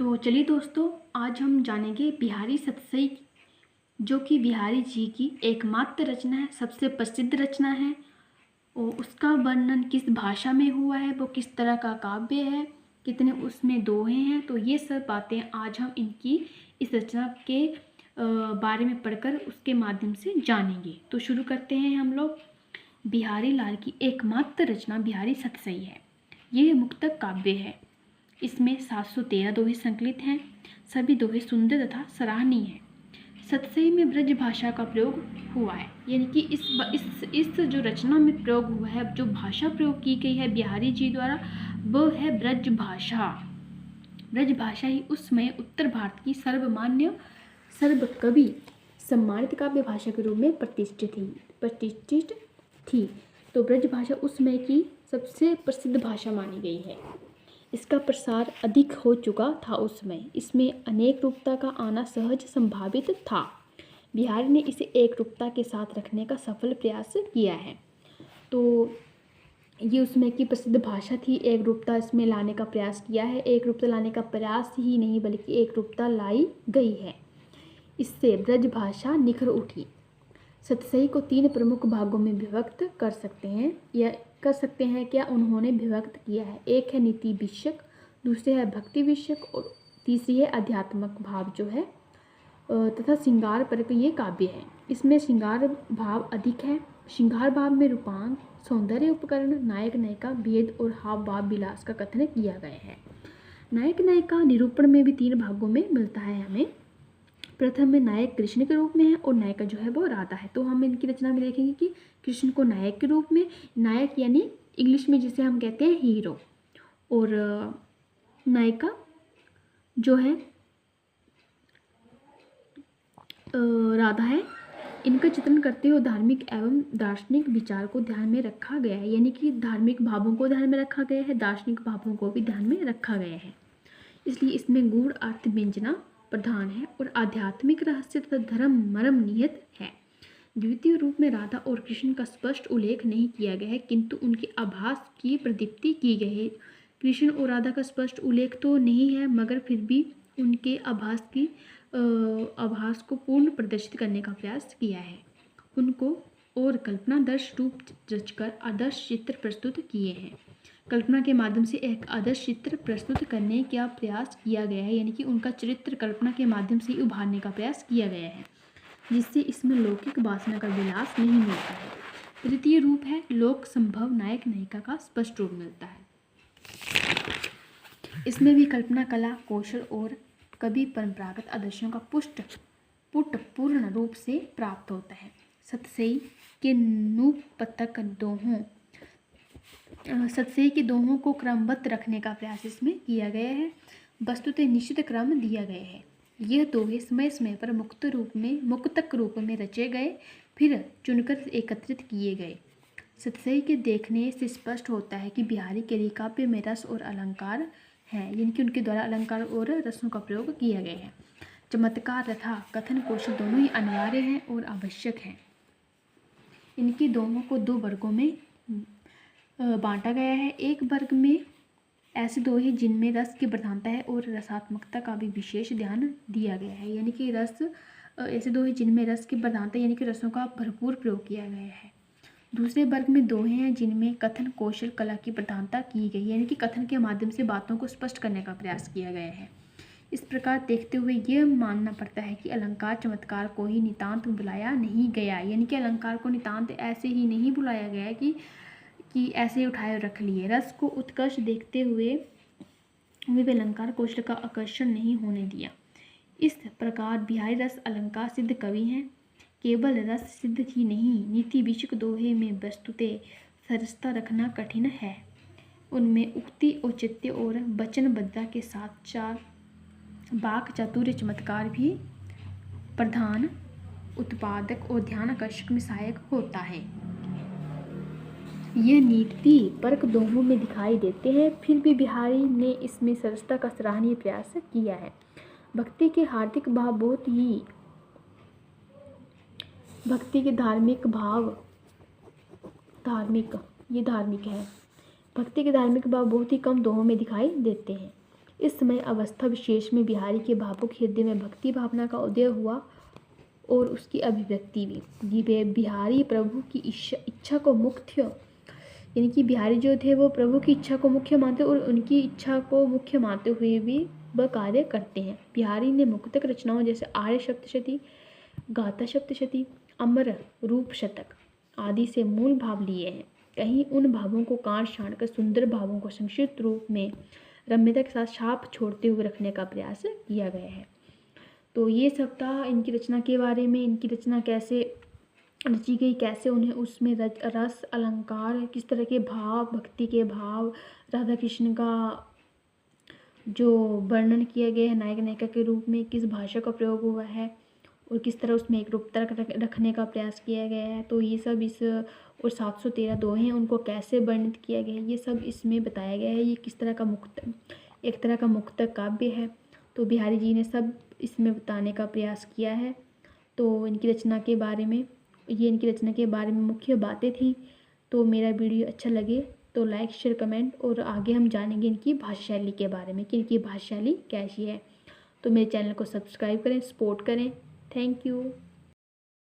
तो चलिए दोस्तों, आज हम जानेंगे बिहारी सतसई, जो कि बिहारी जी की एकमात्र रचना है, सबसे प्रसिद्ध रचना है। और उसका वर्णन किस भाषा में हुआ है, वो किस तरह का काव्य है, कितने उसमें दोहे हैं, तो ये सब बातें आज हम इनकी इस रचना के बारे में पढ़कर उसके माध्यम से जानेंगे। तो शुरू करते हैं हम लोग। बिहारी लाल की एकमात्र रचना बिहारी सतसई है। यह मुक्तक काव्य है। इसमें 713 दोहे संकलित हैं। सभी दोहे सुंदर तथा सराहनीय हैं। सतसई में ब्रज भाषा का प्रयोग हुआ है, यानी कि इस जो रचना में प्रयोग हुआ है, जो भाषा प्रयोग की गई है बिहारी जी द्वारा, वह है ब्रज भाषा। ब्रज भाषा ही उस समय उत्तर भारत की सर्वमान्य सर्वकवि सम्मानित काव्य भाषा के रूप में प्रतिष्ठित थी। तो ब्रज भाषा उस समय की सबसे प्रसिद्ध भाषा मानी गई है। इसका प्रसार अधिक हो चुका था उस समय। इसमें अनेक रूपता का आना सहज संभावित था। बिहारी ने इसे एक रूपता के साथ रखने का सफल प्रयास किया है। तो ये उसमें की प्रसिद्ध भाषा थी। एक रूपता इसमें लाने का प्रयास किया है। एक रूपता लाने का प्रयास ही नहीं बल्कि एक रूपता लाई गई है। इससे ब्रज भाषा निखर उठी। सतसई को 3 प्रमुख भागों में विभक्त कर सकते हैं क्या उन्होंने विभक्त किया है। एक है नीति विषयक, दूसरे है भक्ति विषयक और तीसरी है आध्यात्मक भाव जो है तथा श्रृंगार पर ये काव्य है। इसमें श्रृंगार भाव अधिक है। श्रृंगार भाव में रूपांक, सौंदर्य उपकरण, नायक नायिका भेद और हाव भाव विलास का कथन किया गया है। नायक नायिका निरूपण में भी 3 भागों में मिलता है हमें। प्रथम में नायक कृष्ण के रूप में है और नायिका जो है वो राधा है। तो हम इनकी रचना में देखेंगे कि कृष्ण को नायक के रूप में, नायक यानी इंग्लिश में जिसे हम कहते हैं हीरो, और नायिका जो है राधा है। इनका चित्रण करते हुए धार्मिक एवं दार्शनिक विचार को ध्यान में रखा गया है, यानी कि धार्मिक भावों को ध्यान में रखा गया है, दार्शनिक भावों को भी ध्यान में रखा गया है। इसलिए इसमें गूढ़ अर्थ व्यंजना प्रधान है और आध्यात्मिक रहस्य तथा धर्म मर्म निहित है। द्वितीय रूप में राधा और कृष्ण का स्पष्ट उल्लेख नहीं किया गया है, किंतु उनके आभास की प्रदीप्ति की गई है। कृष्ण और राधा का स्पष्ट उल्लेख तो नहीं है, मगर फिर भी उनके आभास को पूर्ण प्रदर्शित करने का प्रयास किया है। उनको और कल्पनादर्श रूप रचकर आदर्श चित्र प्रस्तुत किए हैं। कल्पना के माध्यम से एक आदर्श चित्र प्रस्तुत करने का प्रयास किया गया है, यानी कि उनका चरित्र कल्पना के माध्यम से उभारने का प्रयास किया गया है, जिससे इसमें लौकिक वासना का विलास नहीं मिलता है। तृतीय रूप है लोक संभव नायक नायिका का स्पष्ट रूप मिलता है। इसमें भी कल्पना कला कौशल और कवि परंपरागत आदर्शों का पुट पूर्ण रूप से प्राप्त होता है। सतसई के नूपतक दोहों सतसई के दोहों को क्रमबद्ध रखने का प्रयास इसमें किया गया है। वस्तुतः निश्चित क्रम दिया गया है। यह दोहे समय समय पर मुक्तक रूप में रचे गए, फिर चुनकर एकत्रित किए गए। सतसई के देखने से स्पष्ट होता है कि बिहारी के लिए काव्य में रस और अलंकार है, यानी कि उनके द्वारा अलंकार और रसों का प्रयोग किया गया है। चमत्कार तथा कथन कौशल दोनों ही अनिवार्य हैं और आवश्यक हैं। इनके दोहों को 2 वर्गों में बांटा गया है। एक वर्ग में ऐसे दोहे जिनमें रस की प्रधानता है और रसात्मकता का भी विशेष ध्यान दिया गया है, यानी कि ऐसे दोहे जिनमें रस की प्रधानता यानी कि रसों का भरपूर प्रयोग किया गया है। दूसरे वर्ग में दोहे हैं जिनमें कथन कौशल कला की प्रधानता की गई, यानी कि कथन के माध्यम से बातों को स्पष्ट करने का प्रयास किया गया है। इस प्रकार देखते हुए यह मानना पड़ता है कि अलंकार चमत्कार को ही नितांत बुलाया नहीं गया, यानी कि अलंकार को नितांत ऐसे ही नहीं बुलाया गया कि ऐसे उठाए रख लिए। रस को उत्कर्ष देखते हुए वे अलंकार कौशल का आकर्षण नहीं होने दिया। इस प्रकार बिहारी रस अलंकार सिद्ध कवि हैं। केवल रस सिद्ध ही नहीं, नीति विषयक दोहे में वस्तुतः सरसता रखना कठिन है। उनमें उक्ति औचित्य और वचनबद्धता के साथ वाक चातुर्य चमत्कार भी प्रधान उत्पादक और ध्यान आकर्षक में सहायक होता है। यह नीति परक दोहों में दिखाई देते हैं, फिर भी बिहारी ने इसमें सरसता का सराहनीय प्रयास किया है। भक्ति के हार्दिक भाव भक्ति के धार्मिक भाव बहुत ही कम दोहों में दिखाई देते हैं। इस समय अवस्था विशेष में बिहारी के भावुक हृदय में भक्ति भावना का उदय हुआ और उसकी अभिव्यक्ति भी। बिहारी प्रभु की इच्छा को मुख्य, यानी कि बिहारी जो थे वो प्रभु की इच्छा को मुख्य मानते और उनकी इच्छा को मुख्य मानते हुए भी वह कार्य करते हैं। बिहारी ने मुक्तक रचनाओं जैसे आर्य सप्तशती, गाथा सप्तशती, अमर रूप शतक आदि से मूल भाव लिए हैं। कहीं उन भावों को काट छाँट कर सुंदर भावों को संक्षिप्त रूप में रम्यता के साथ छाप छोड़ते हुए रखने का प्रयास किया गया है। तो ये सब था इनकी रचना के बारे में, इनकी रचना कैसे रची गई, कैसे उन्हें उसमें रस अलंकार, किस तरह के भाव, भक्ति के भाव, राधा कृष्ण का जो वर्णन किया गया है नायक नायिका के रूप में, किस भाषा का प्रयोग हुआ है और किस तरह उसमें एक रूपता रखने का प्रयास किया गया है। तो ये सब इस और 713 दोहे हैं उनको कैसे वर्णित किया गया है ये सब इसमें बताया गया है। ये किस तरह का एक तरह का मुक्तक काव्य है। तो बिहारी जी ने सब इसमें बताने का प्रयास किया है। तो इनकी रचना के बारे में, ये इनकी रचना के बारे में मुख्य बातें थी। तो मेरा वीडियो अच्छा लगे तो लाइक शेयर कमेंट, और आगे हम जानेंगे इनकी भाषा शैली के बारे में कि इनकी भाषा शैली कैसी है। तो मेरे चैनल को सब्सक्राइब करें, सपोर्ट करें। Thank you.